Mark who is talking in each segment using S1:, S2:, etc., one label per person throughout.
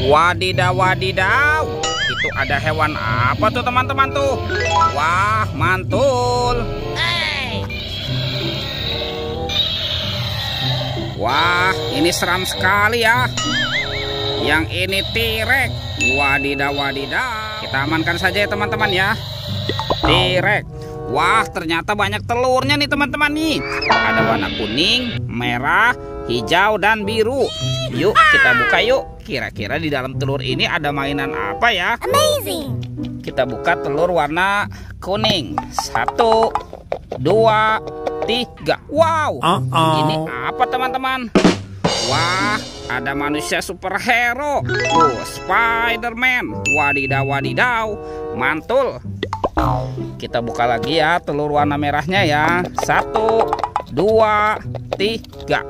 S1: Wadidaw, wadidaw. Itu ada hewan apa tuh teman-teman tuh? Wah, mantul. Wah, ini seram sekali ya. Yang ini T-Rex. Wadidaw, wadidaw. Kita amankan saja ya teman-teman ya. T-Rex. Wah, ternyata banyak telurnya nih teman-teman nih. Ada warna kuning, merah, hijau, dan biru. Yuk kita buka yuk. Kira-kira di dalam telur ini ada mainan apa ya?
S2: Amazing.
S1: Kita buka telur warna kuning. 1, 2, 3. Wow. Ini apa teman-teman? Wah, ada manusia superhero. Spider-Man. Wadidaw, wadidaw. Mantul. Kita buka lagi ya telur warna merahnya ya. 1, 2, 3.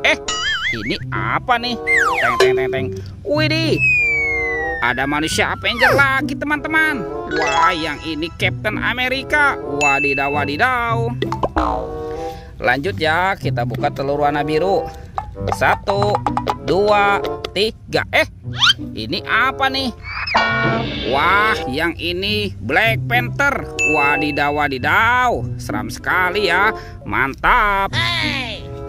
S1: Ini apa nih? Teng teng teng teng. Widih. Ada manusia Avenger lagi teman-teman. Wah, yang ini Captain America. Wadidaw, wadidaw. Lanjut ya, kita buka telur warna biru. 1, 2, 3. Ini apa nih? Wah, yang ini Black Panther. Wadidaw, wadidaw. Seram sekali ya. Mantap.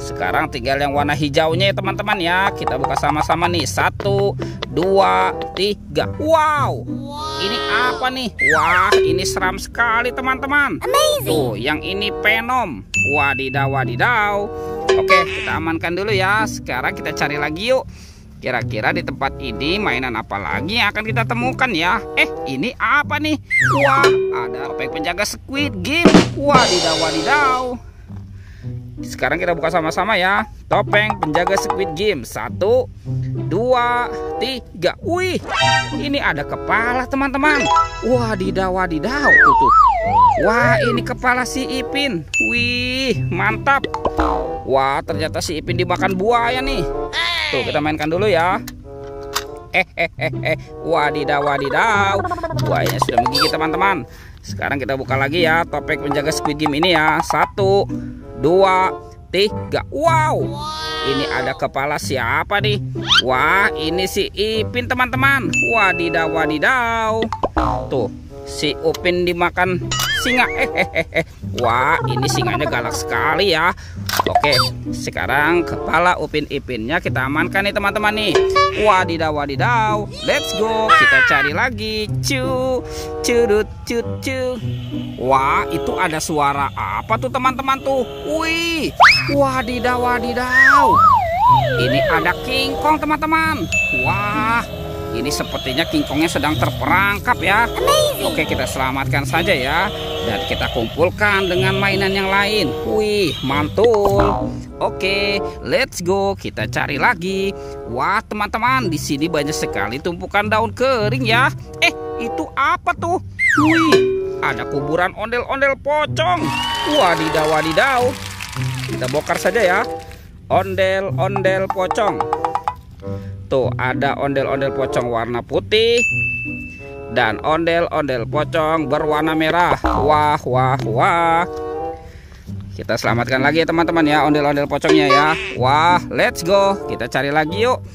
S1: Sekarang tinggal yang warna hijaunya ya teman-teman ya. Kita buka sama-sama nih. 1, 2, 3. Wow. Ini apa nih? Wah, ini seram sekali teman-teman. Tuh, yang ini Venom. Wadidaw, wadidaw. Oke, kita amankan dulu ya. Sekarang kita cari lagi yuk. Kira-kira di tempat ini mainan apa lagi yang akan kita temukan ya? Ini apa nih? Wah, ada topeng penjaga Squid Game. Wadidaw, wadidaw. Sekarang kita buka sama-sama ya. Topeng penjaga Squid Game. 1, 2, 3. Wih, ini ada kepala teman-teman. Wadidaw, wadidaw. Tuh. Wah, ini kepala si Ipin. Wih, mantap. Wah, ternyata si Ipin dimakan buaya nih. Tuh, kita mainkan dulu ya. Wadidaw, wadidaw. Buayanya sudah menggigit teman-teman. Sekarang kita buka lagi ya topeng penjaga Squid Game ini ya. 1, 2, 3. Wow, ini ada kepala siapa nih? Wah, ini si Ipin teman-teman. Wadidaw, wadidaw. Tuh, si Upin dimakan singa. Wah, ini singanya galak sekali ya. Oke, sekarang kepala Upin Ipinnya kita amankan nih teman-teman nih. Wadidaw, wadidaw. Let's go. Kita cari lagi. Curut. Wah, itu ada suara apa tuh teman-teman tuh? Wih, wadidaw, wadidaw. Ini ada King Kong teman-teman. Wah, ini sepertinya King Kongnya sedang terperangkap ya. Oke, kita selamatkan saja ya. Dan kita kumpulkan dengan mainan yang lain. Wih, mantul. Oke, let's go. Kita cari lagi. Wah, teman-teman, di sini banyak sekali tumpukan daun kering ya. Itu apa tuh? Wih, ada kuburan ondel-ondel pocong. Wadidaw, wadidaw. Kita bongkar saja ya. Ondel-ondel pocong. Tuh, ada ondel-ondel pocong warna putih dan ondel-ondel pocong berwarna merah. Wah, wah, wah. Kita selamatkan lagi ya teman-teman ya ondel-ondel pocongnya ya. Wah, let's go. Kita cari lagi yuk.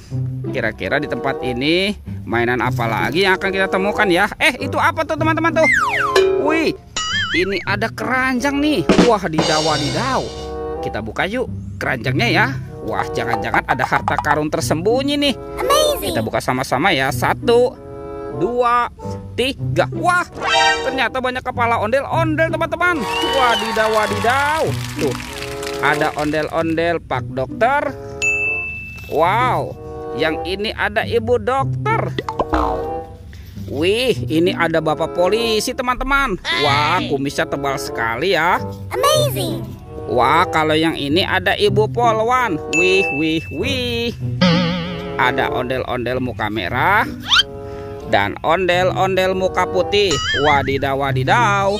S1: Kira-kira di tempat ini mainan apa lagi yang akan kita temukan ya? Itu apa tuh teman-teman tuh? Wih, ini ada keranjang nih. Wah, wadidaw, wadidaw. Kita buka yuk keranjangnya ya. Wah, jangan-jangan ada harta karun tersembunyi nih. Kita buka sama-sama ya. 1, 2, 3. Wah, ternyata banyak kepala ondel-ondel teman-teman. Wadidaw, wadidaw. Tuh, ada ondel-ondel Pak Dokter. Wow, yang ini ada Ibu Dokter. Wih, ini ada Bapak Polisi teman-teman. Wah, kumisnya tebal sekali ya.
S2: Amazing.
S1: Wah, kalau yang ini ada Ibu Polwan. Wih, wih, wih. Ada ondel-ondel muka merah dan ondel-ondel muka putih. Wadidaw, wadidaw.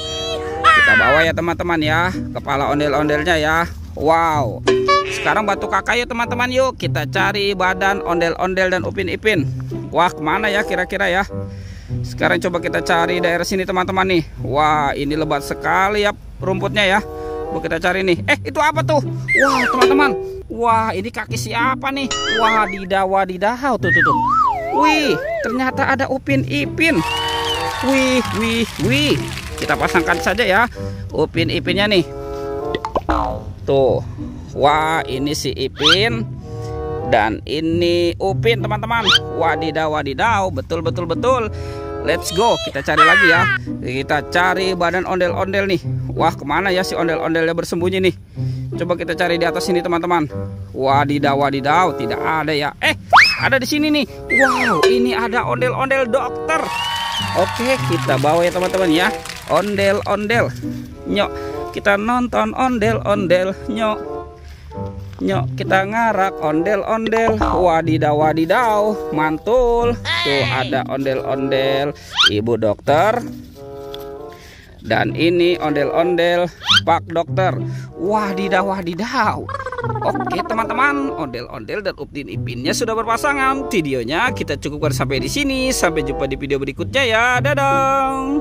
S1: Kita bawa ya teman-teman ya kepala ondel-ondelnya ya. Wow. Sekarang batu kakak yuk teman-teman yuk. Kita cari badan ondel-ondel dan Upin Ipin. Wah, kemana ya kira-kira ya? Sekarang coba kita cari daerah sini teman-teman nih. Wah, ini lebat sekali ya rumputnya ya. Kita cari nih. Itu apa tuh? Wah, teman-teman. Wah, ini kaki siapa nih? Wadidaw, wadidaw. Tuh. Wih, ternyata ada Upin Ipin. Wih, wih, wih. Kita pasangkan saja ya Upin Ipinnya nih. Tuh. Wah, ini si Ipin dan ini Upin, teman-teman. Wadidaw, wadidaw. Betul, betul, betul. Let's go. Kita cari lagi ya. Kita cari badan ondel-ondel nih. Wah, kemana ya si ondel-ondelnya bersembunyi nih? Coba kita cari di atas sini, teman-teman. Wadidaw, wadidaw. Tidak ada ya. Ada di sini nih. Wow, ini ada ondel-ondel dokter. Oke, kita bawa ya teman-teman ya. Ondel-ondel. Nyok, kita nonton ondel-ondel. Nyok, nyok, kita ngarak ondel-ondel. Wadidaw, wadidaw. Mantul. Tuh ada ondel-ondel ibu dokter. Dan ini ondel-ondel Pak Dokter. Wadidaw, wadidaw. Oke teman-teman, ondel-ondel dan Upin Ipinnya sudah berpasangan. Videonya kita cukupkan sampai di sini. Sampai jumpa di video berikutnya ya. Dadah.